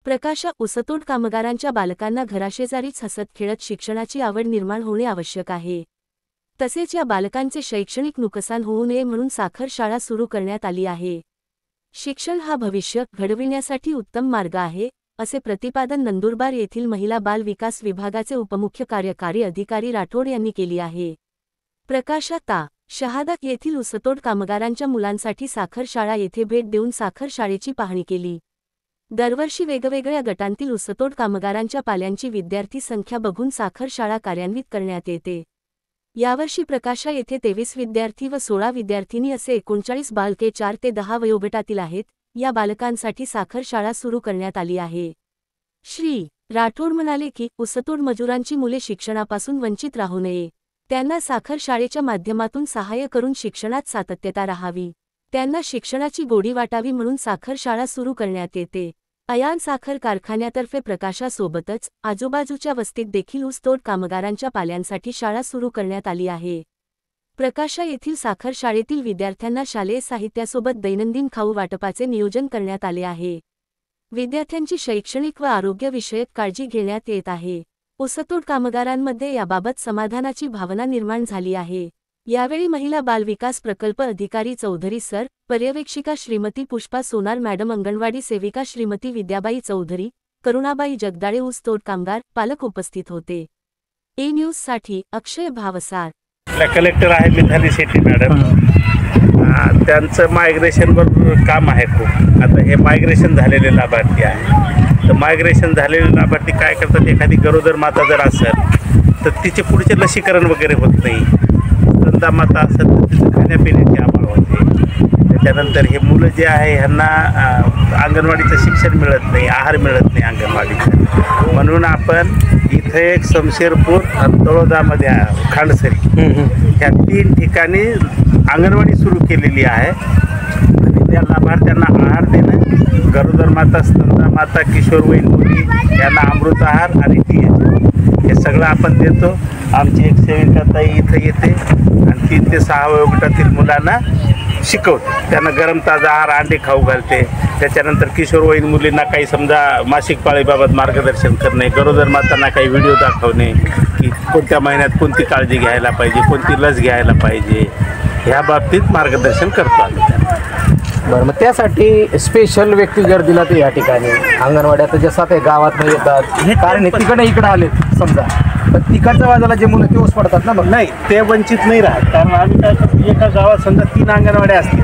प्रकाशा ऊसतोड कामगारांच्या बालकांना घराशेजारीच हसत खेळत शिक्षणाची आवड निर्माण होणे आवश्यक आहे। तसेच या बालकांचे शैक्षणिक नुकसान होऊ नये म्हणून साखर शाळा सुरू करण्यात आली आहे। शिक्षण हा भविष्य घडविण्यासाठी उत्तम मार्ग आहे, असे प्रतिपादन नंदुरबार येथील महिला बाल विकास विभागाचे उपमुख्य कार्यकारी अधिकारी राठोड यांनी केली आहे। प्रकाशा ता. शहादा येथील ऊसतोड कामगारांच्या मुलांसाठी साखर शाळा येथे भेट देऊन साखर शाळेची पाहणी केली। दरवर्षी वेगवेगळ्या गटांतील ऊसतोड कामगारांच्या पाल्यांची विद्यार्थी संख्या बघून साखर शाळा कार्यान्वित करण्यात येते। यावर्षी प्रकाशा येथे 23 विद्यार्थी व 16 विद्यार्थिनी असे 39 बालके 4 ते 10 वयोगटातील आहेत। या बालकांसाठी साखर शाळा सुरू करण्यात आली आहे। श्री राठोड म्हणाले की ऊसतोड मजुरांची मुले शिक्षणापासून वंचित राहू नये, त्यांना साखर शाळेच्या माध्यमातून सहाय्य करून शिक्षणात सातत्यता राहावी, त्यांना शिक्षणाची गोडी वाटावी म्हणून साखर शाळा सुरू करण्यात येते। अयान साखर कारखान्यातर्फे प्रकाशासोबतच आजूबाजूच्या वस्तीत देखील ऊसतोड कामगारांच्या पाल्यांसाठी शाळा सुरू करण्यात आली आहे। प्रकाशा येथील साखर शाळेतील विद्यार्थ्यांना शालेय साहित्यासोबत दैनंदिन खाऊ वाटपाचे नियोजन करण्यात आले आहे। विद्यार्थ्यांची शैक्षणिक व आरोग्यविषयक काळजी घेण्यात येत आहे। ऊसतोड कामगारांमध्ये याबाबत समाधानाची भावना निर्माण झाली आहे। यावेळी महिला बाल विकास प्रकल्प अधिकारी चौधरी सर, पर्यवेक्षिका श्रीमती पुष्पा सोनार मॅडम, अंगणवाडी सेविका श्रीमती विद्याबाई चौधरी, करुणाबाई जगदाळे, ऊसतोड कामगार पालक उपस्थित होते। ए न्यूज साठी अक्षय भावसार। कलेक्टर आहे मिथाली शेट्टी मॅडम, त्यांचं मायग्रेशनवर काम आहे खूप। आता हे मायग्रेशन झालेले लाभार्थी आहे, तर मायग्रेशन झालेले लाभार्थी काय करतात, एखादी गरोदर माता जर असेल तर तिचे पुढचे लसीकरण वगैरे होत नाही, स्तनदा माता असेल तर तिचं खाण्यापिण्याची आबाळ होते। त्याच्यानंतर हे मुलं जे आहे ह्यांना अंगणवाडीचं शिक्षण मिळत नाही, आहार मिळत नाही अंगणवाडीचं, म्हणून आपण इथे एक शमशेरपूर आणि तळोदामध्ये खांडसरी ह्या 3 ठिकाणी अंगणवाडी सुरू केलेली आहे। आणि त्या लाभार्थ्यांना आहार देणं, गरोदर माता, स्तनदा माता, किशोरवयीन मुली यांना अमृत आहार आणि TH हे सगळं आपण देतो। आमची एक सेविकाताई इथं येते आणि 3 ते 6 वयोगटातील मुलांना शिकवते, त्यांना गरम ताजा आहार, अंडे खाऊ घालते। त्याच्यानंतर किशोरवयीन मुलींना काही समजा मासिक पाळीबाबत मार्गदर्शन करणे, गरोदर मातांना काही व्हिडिओ दाखवणे की कोणत्या महिन्यात कोणती काळजी घ्यायला पाहिजे, कोणती लस घ्यायला पाहिजे, ह्या बाबतीत मार्गदर्शन करतो आम्ही त्यांना। बरं, मग त्यासाठी स्पेशल व्यक्ती जर दिला तर या ठिकाणी अंगणवाड्यात जसं ते गावात येतात, कारण इकडे आले समजा, पण तिकडच्या बाजूला जे मुलं ते पडतात ना, मग नाही ते वंचित नाही राहत। कारण आम्ही काय करतो, एका गावात समजा 3 अंगणवाड्या असतील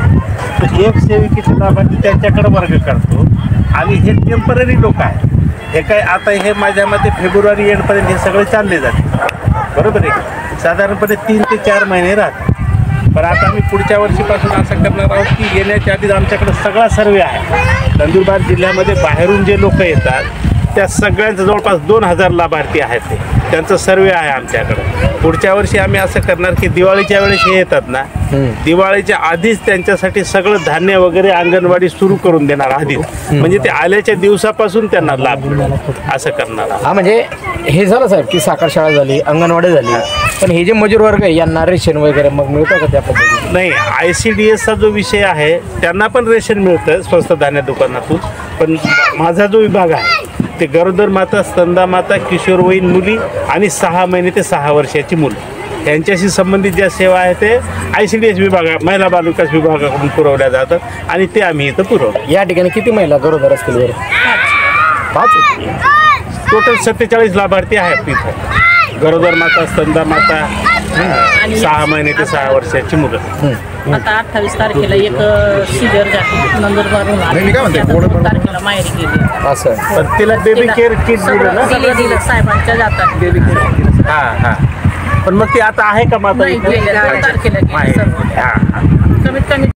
तर एक सेविकेचे लाभार्थी त्यांच्याकडे वर्ग करतो आणि हे टेम्पररी लोक आहेत। हे काय आता हे माझ्या मते फेब्रुवारी एंडपर्यंत हे सगळे चालले जाते, बरोबर आहे, साधारणपणे 3 ते 4 महिने राहतात। पण आता आम्ही पुढच्या वर्षीपासून असं करणार आहोत की येण्याच्या आधीच आमच्याकडे सगळा सर्वे आहे। नंदुरबार जिल्ह्यामध्ये बाहेरून जे लोक येतात त्या सगळ्यांचं जवळपास 2000 लाभार्थी आहेत, त्यांचं सर्वे आहे आमच्याकडे। पुढच्या वर्षी आम्ही असं करणार की दिवाळीच्या वेळेस हे येतात ना, दिवाळीच्या आधीच त्यांच्यासाठी सगळं धान्य वगैरे अंगणवाडी सुरू करून देणार आधीच, म्हणजे ते आल्याच्या दिवसापासून त्यांना लाभ असं करणार। हा, म्हणजे हे झालं साहेब की साखर शाळा झाली, अंगणवाडी झाली, पण हे जे मजूर वर्ग आहे यांना रेशन वगैरे मग मिळतं का त्या पद्धतीने? नाही, ICDSचा जो विषय आहे त्यांना पण रेशन मिळतं स्वस्त धान्य दुकानातून, पण माझा जो विभाग आहे ते गरोदर माता, स्तनदा माता, किशोरवयीन मुली आणि 6 महिने ते 6 वर्षाची मुलं यांच्याशी संबंधित ज्या सेवा आहे ते ICDS विभाग, महिला बाल विकास विभागाकडून पुरवल्या जातात आणि ते आम्ही इथं पुरवतो। या ठिकाणी किती महिला गरोदर असतील बरं? 5 टोटल 47 लाभार्थी आहेत इथं, गरोदर माता, स्तनदा माता, 6 महिने ते 6 वर्षाची मुलं। आता 28 तारखेला एक सिजर जाते नंदुरबारहून, 2 तारखेला माहेरी गेली असं, पण तिला बेबी केअर किट दिलं ना, दिलं साहेबांच्या जातात बेबी केअर। हां, पण मग ते आता आहे का माता? तारखेला कमीत कमी